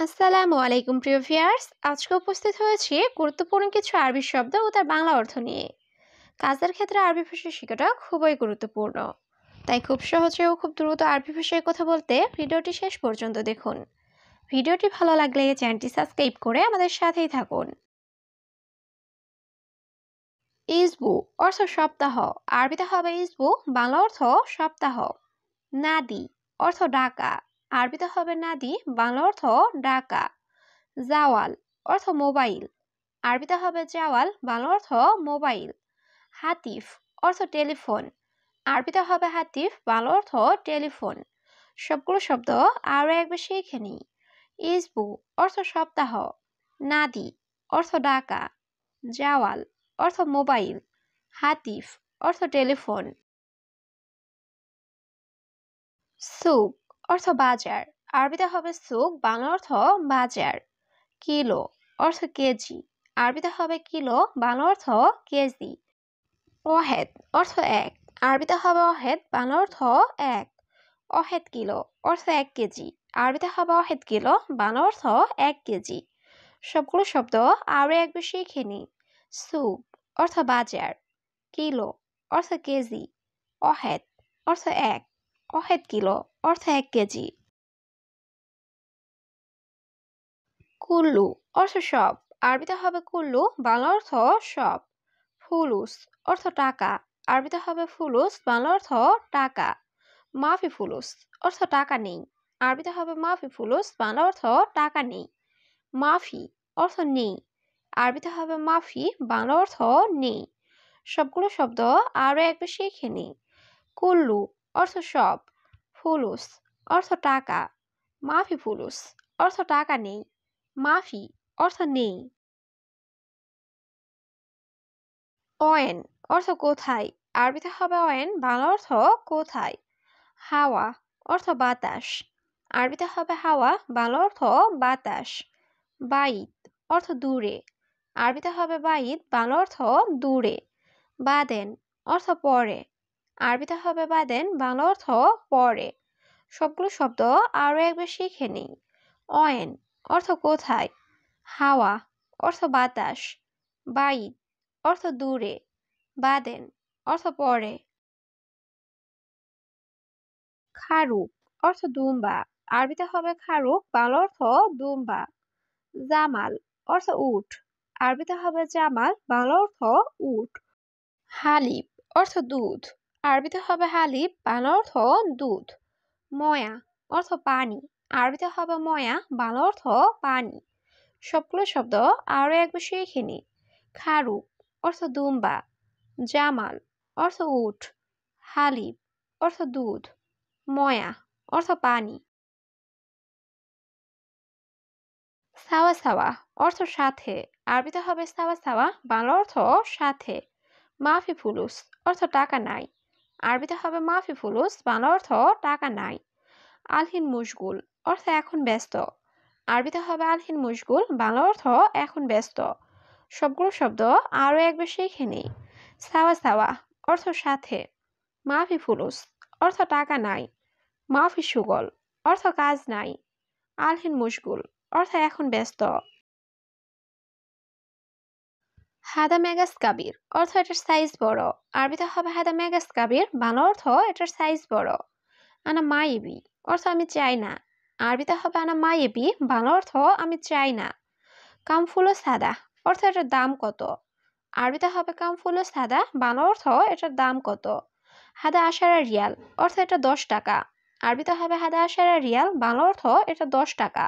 আসসালামু আলাইকুম প্রিয় ভিউয়ার্স, আজকে উপস্থিত হয়েছি গুরুত্বপূর্ণ কিছু আরবি শব্দ ও তার বাংলা অর্থ নিয়ে। কাজের ক্ষেত্রে আরবি ভাষা শেখাটা খুবই গুরুত্বপূর্ণ, তাই খুব সহজে ও খুব দ্রুত আরবি ভাষায় কথা বলতে ভিডিওটি শেষ পর্যন্ত দেখুন। ভিডিওটি ভালো লাগলে চ্যানেলটি সাবস্ক্রাইব করে আমাদের সাথেই থাকুন। ইসবু অর্থ সপ্তাহ, আরবিতে হবে ইসবু, বাংলা অর্থ সপ্তাহ। নাদি অর্থ ডাকা, আরবিতে হবে নাদি, বাংলা অর্থ ডাকা। জাওয়াল অর্থ মোবাইল, আরবিতে হবে জাওয়াল, বাংলা অর্থ মোবাইল। হাতিফ অর্থ টেলিফোন, আরবিতে হবে হাতিফ, বাংলা অর্থ টেলিফোন। সবগুলো শব্দ আরও একবার শিখে নিই। ইসবু অর্থ সপ্তাহ, নাদি অর্থ ডাকা, জাওয়াল অর্থ মোবাইল, হাতিফ অর্থ টেলিফোন। সুক অর্থ বাজার, আরবিতে হবে সুক, বাংলা অর্থ বাজার। কিলো অর্থ কেজি, আরবিতে হবে কিলো, বাংলা অর্থ কেজি। ওয়াহেদ অর্থ এক, আরবিতে হবে ওয়াহেদ, বাংলা অর্থ এক। ওয়াহেদ কিলো অর্থ 1 কেজি, আরবিতে হবে ওয়াহেদ কিলো, বাংলা অর্থ 1 কেজি। সবগুলো শব্দ আরও একবার শিখে নিই। সুক অর্থ বাজার, কিলো অর্থ কেজি, ওয়াহেদ অর্থ এক, ওয়াহেদ কিলো অর্থ 1 কেজি। কুল্লু অর্থ সব, আরবিতে হবে কুল্লু, বাংলা অর্থ সব। ফুলুস অর্থ টাকা, আরবিতে হবে ফুলুস, বাংলা অর্থ টাকা। মাফি ফুলুস অর্থ টাকা নেই, আরবিতে হবে মাফি ফুলুস, বাংলা অর্থ টাকা নেই। মাফি অর্থ নেই, আরবিতে হবে মাফি, বাংলা অর্থ নেই। সবগুলো শব্দ আরও একবার শিখে নিই। কুল্লু অর্থ সব, ফুলুস অর্থ টাকা, মাফি ফুলুস অর্থ টাকা নেই, মাফি অর্থ নেই। অয়েন অর্থ কোথায়, আরবিতে হবে অয়েন, বাংলা অর্থ কোথায়। হাওয়া অর্থ বাতাস, আরবিতে হবে হাওয়া, বাংলা অর্থ বাতাস। বাইত অর্থ দূরে, আরবিতে হবে বাইত, বাংলা অর্থ দূরে। বাদেন অর্থ পরে, আরবিতে হবে বাদেন, বাংলা অর্থ পরে। সবগুলো শব্দ আরও একবার শিখে নিই। অয়েন অর্থ কোথায়, হাওয়া অর্থ বাতাস, বাইত অর্থ দূরে, বাদেন অর্থ পরে। খারুক অর্থ দুম্বা, আরবিতে হবে খারুক, বাংলা অর্থ দুম্বা। জামাল অর্থ উট, আরবিতে হবে জামাল, বাংলা অর্থ উট। হালিব অর্থ দুধ, আরবিতে হবে হালিব, বাংলা অর্থ দুধ। ময়া অর্থ পানি, আরবিতে হবে ময়া, বাংলা অর্থ পানি। সবগুলো শব্দ আরও একবার শিখে নিই। খারুক অর্থ দুম্বা, জামাল অর্থ উট, হালিব অর্থ দুধ, ময়া অর্থ পানি। সাওয়া সাওয়া অর্থ সাথে, আরবিতে হবে সাওয়া সাওয়া, বাংলা অর্থ সাথে। মাফি ফুলুস অর্থ টাকা নাই, আরবিতে হবে মাফি ফুলুস, বাংলা অর্থ টাকা নাই। আলহিন মুশগুল অর্থ এখন ব্যস্ত, আরবিতে হবে আলহিন মুশগুল, বাংলা অর্থ এখন ব্যস্ত। সবগুলো শব্দ আরও একবার শিখে নিই। সাওয়া সাওয়া অর্থ সাথে, মাফি ফুলুস অর্থ টাকা নাই, মাফি সুগল অর্থ কাজ নাই, আলহিন মুশগুল অর্থ এখন ব্যস্ত। হাদা মেগাস কাবির অর্থ এটার সাইজ বড়, আরবিতে হবে হাদা মেগাস কাবির, বাংলা অর্থ এটার সাইজ বড়। আনা মাইবি অর্থ আমি চাই না, আরবিতে হবে আনা মাইবি, বাংলা অর্থ আমি চাই না। কামফুলো সাদা অর্থ এটার দাম কত, আরবিতে হবে কামফুলো সাদা, বাংলা অর্থ এটার দাম কত। হাদা আশারা রিয়াল অর্থ এটা 10 টাকা, আরবিতে হবে হাদা আশারা রিয়াল, বাংলা অর্থ এটা 10 টাকা।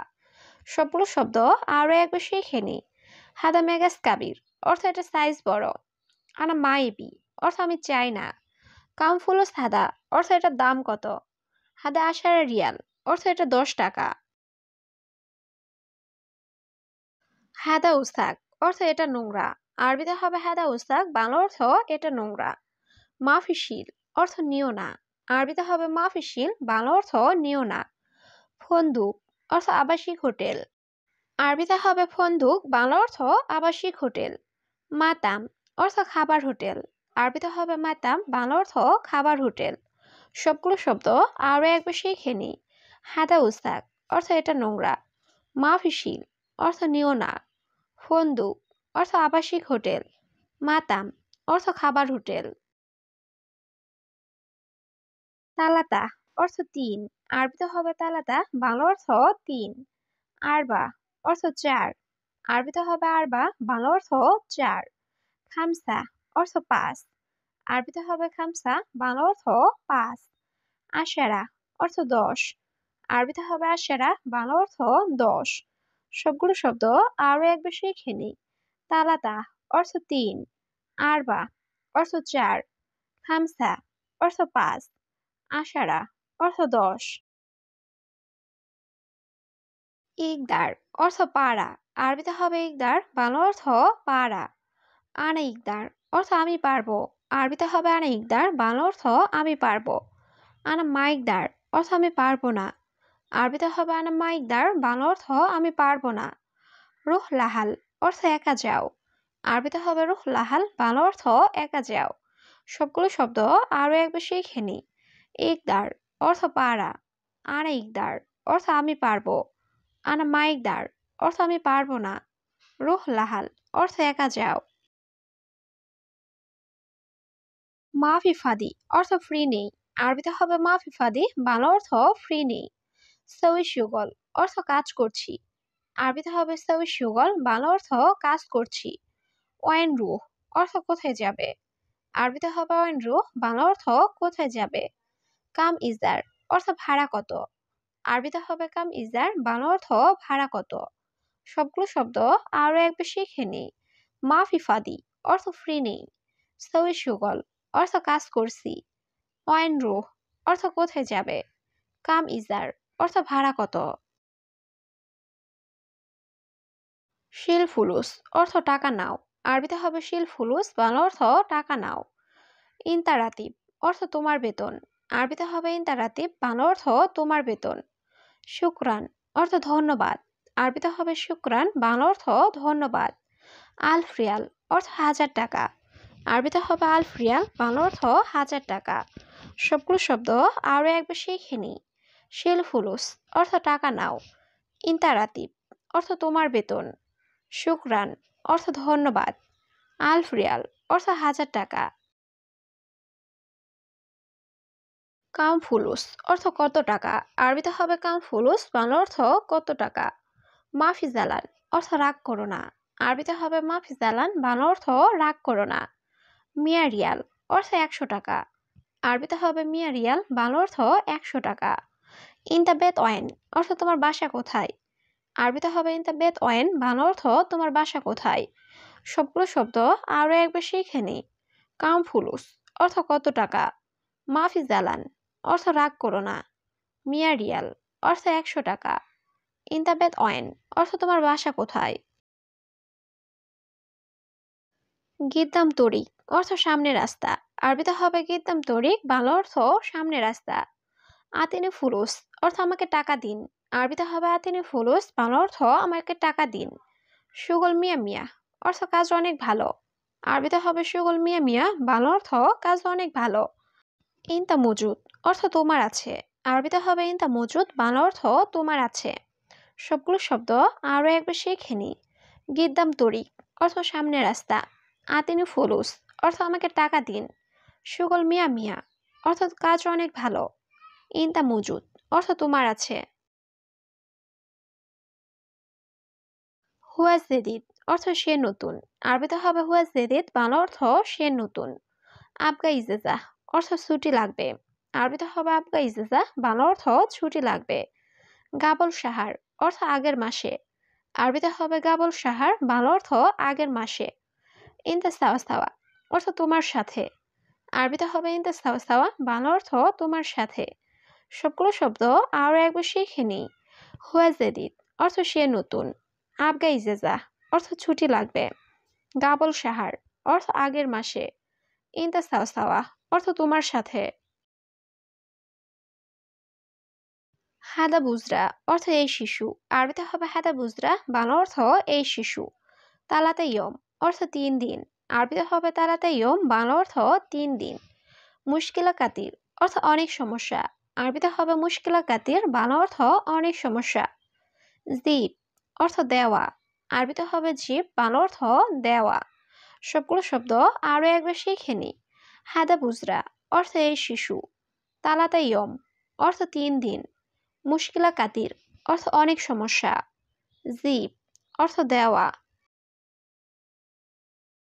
সবগুলো শব্দ আরও একবার শিখে নিই। হাদা মেগাস কাবির অর্থ এটা সাইজ বড়, আনা মাইবি অর্থ আমি চাই না। কামফুলো সাদা অর্থ এটার দাম কত, হাদা আশারা রিয়াল অর্থ এটা 10 টাকা। হাদা উস্তাক অর্থ এটা নোংরা, আরবিতে হবে হাদা উস্তাক, বাংলা অর্থ এটা নোংরা। মাফিশিল অর্থ নিও না, আরবিতে হবে মাফিশিল, বাংলা অর্থ নিও না। ফন্দুক অর্থ আবাসিক হোটেল, আরবিতে হবে ফন্দুক, বাংলা অর্থ আবাসিক হোটেল। মাতাম অর্থ খাবার হোটেল, আরবিতে হবে মাতাম, বাংলা অর্থ খাবার হোটেল। সবগুলো শব্দ আরও একবার শিখে নিই। হাদা উস্তাক অর্থ এটা নোংরা, মাফিশিল অর্থ নিও না। ফন্দুক অর্থ আবাসিক হোটেল। মাতাম অর্থ খাবার হোটেল। তালাতা অর্থ তিন, আরবিতে হবে তালাতা, বাংলা অর্থ তিন। আরবা অর্থ চার, আরবিতে হবে আরবা, বাংলা অর্থ চার। খামসা অর্থ পাঁচ, আরবিতে হবে খামসা, বাংলা অর্থ পাঁচ। আশারা অর্থ দশ, আরবিতে হবে আশারা, বাংলা অর্থ দশ। সবগুলো শব্দ আরো একবার শিখে নিই। তালাতা অর্থ তিন, আরবা অর্থ চার, খামসা অর্থ পাঁচ, আশারা অর্থ দশ। ইকদার অর্থ পাড়া, আরবিতে হবে ইকদার, বাংলা অর্থ পাড়া। আনা ইকদার অর্থ আমি পারবো, আরবিতে হবে আনা ইকদার, বাংলা অর্থ আমি পারবো। আনা মাইকদার অর্থ আমি পারবো না, আরবিতে হবে আনা মাইকদার, বাংলা অর্থ আমি পারবো না। রুহ লাহাল অর্থ একা যাও, আরবিতে হবে রুহ লাহাল, বাংলা অর্থ একা যাও। সবগুলো শব্দ আরো একবার শিখে নি। ইকদার অর্থ পারা, আনা ইকদার অর্থ আমি পারবো, আনা মাইকদার অর্থ আমি পারবো না, রুহ লাহাল অর্থ একা যাও। মাফি ফাদি অর্থ ফ্রি নেই, আরবিতে হবে মাফি ফাদি, বাংলা অর্থ ফ্রি নেই। সউই সুগল অর্থ কাজ করছি, আরবিতে হবে সউই সুগল, বাংলা অর্থ কাজ করছি। ওয়াইন রুহ অর্থ কোথায় যাবে, আরবিতে হবে ওয়াইন রুহ, বাংলা অর্থ কোথায় যাবে। কাম ইজার অর্থ ভাড়া কত, আরবিতে হবে কাম ইজার, বাংলা অর্থ ভাড়া কত। সবগুলো শব্দ আরো একবার শিখে নিই। মাফি ফাদি অর্থ ফ্রি নেই, সউই সুগল অর্থ কাজ করছি, ওয়াইন রুহ অর্থ কোথায় যাবে, কাম ইজার অর্থ ভাড়া কত। শিল ফুলুস অর্থ টাকা নাও, আরবিতে হবে শিল ফুলুস, বাংলা অর্থ টাকা নাও। ইন্তারাতিব অর্থ তোমার বেতন, আরবিতে হবে ইন্তারাতিব, বাংলা অর্থ তোমার বেতন। শুক্রান অর্থ ধন্যবাদ, আরবিতে হবে শুক্রান, বাংলা অর্থ ধন্যবাদ। আলফ রিয়াল অর্থ হাজার টাকা, আরবিতে হবে আলফ রিয়াল, বাংলা অর্থ হাজার টাকা। সবগুলো শব্দ আরো একবার শিখে নিই। শিল ফুলুস অর্থ টাকা নাও, ইন্তারাতিব অর্থ তোমার বেতন, শুক্রান অর্থ ধন্যবাদ, আলফ রিয়াল অর্থ হাজার টাকা। কাম ফুলুস অর্থ কত টাকা, আরবিতে হবে কাম ফুলুস, বাংলা অর্থ কত টাকা। মাফি জালান অর্থ রাগ করো না, আরবিতে হবে মাফি জালান, বাংলা অর্থ রাগ করো না। মিয়া রিয়াল অর্থ 100 টাকা, আরবিতে হবে মিয়া রিয়াল, বাংলা অর্থ 100 টাকা। ইনতা বেত ওয়েন অর্থ তোমার বাসা কোথায়, আরবিতে হবে ইনতা বেত ওয়েন, বাংলা অর্থ তোমার বাসা কোথায়। সবগুলো শব্দ আরো একবার শিখে নিই। কাম ফুলুস অর্থ কত টাকা, মাফি জালান অর্থ রাগ করো না, মিয়া রিয়াল অর্থ 100 টাকা, ইনতা বেত ওয়েন অর্থ তোমার বাসা কোথায়। গিদ্দাম তরিক অর্থ সামনে রাস্তা, আরবিতে হবে গিদ্দাম তরিক, বাংলা অর্থ সামনে রাস্তা। আতিনি ফুলুস অর্থ আমাকে টাকা দিন, আরবিতে হবে আতিনি ফুলুস, বাংলা অর্থ আমাকে টাকা দিন। সুগল মিয়া মিয়া অর্থ কাজ অনেক ভালো, আরবিতে হবে সুগল মিয়া মিয়া, বাংলা অর্থ কাজ অনেক ভালো। ইনতা মজুদ অর্থ তোমার আছে, আরবিতে হবে ইনতা মজুদ, বাংলা অর্থ তোমার আছে। সবগুলো শব্দ আরো একবার শিখে নিই। গিদ্দাম তরিক অর্থ সামনে রাস্তা, আতিনি ফুলুস অর্থ আমাকে টাকা দিন, সুগল মিয়া মিয়া অর্থ কাজ অনেক ভালো, ইনতা মজুদ অর্থ তোমার আছে। হুয়া জেদিদ অর্থ সে নতুন, আরবিতে হবে হুয়া জেদিদ, বাংলা অর্থ সে নতুন। আবগা ইজেজা অর্থ ছুটি লাগবে, আরবিতে হবে আবগা ইজেজা, বাংলা অর্থ ছুটি লাগবে। গাবল সাহার অর্থ আগের মাসে, আরবিতে হবে গাবল সাহার, বাংলা অর্থ আগের মাসে। ইনতা সাওয়া সাওয়া অর্থ তোমার সাথে, আরবিতে হবে ইনতা সাওয়া সাওয়া, বাংলা অর্থ তোমার সাথে। সবগুলো শব্দ আরো একবার শিখে নিই। হুয়া জেদিদ অর্থ সে নতুন, আবগা ইজেজা অর্থ ছুটি লাগবে, গাবল সাহার অর্থ আগের মাসে, ইনতা সাওয়া সাওয়া অর্থ তোমার সাথে। হাদা বুজরা অর্থ এই শিশু, আরবিতে হবে হাদা বুজরা, বাংলা অর্থ এই শিশু। তালাতে ইয়ম অর্থ 3 দিন, আরবিতে হবে তালাতে ইয়ম, বাংলা অর্থ 3 দিন। মুশকিলা কাতির অর্থ অনেক সমস্যা, আরবিতে হবে মুশকিলা কাতির, বাংলা অর্থ অনেক সমস্যা। জিব অর্থ দেওয়া, আরবিতে হবে জিব, বাংলা অর্থ দেওয়া। সবগুলো শব্দ আরও একবার শিখে নিই। হাদা বুজরা অর্থ এই শিশু, তালাতা ইয়ম অর্থ 3 দিন, মুশকিলা কাতির অর্থ অনেক সমস্যা, জিব অর্থ দেওয়া,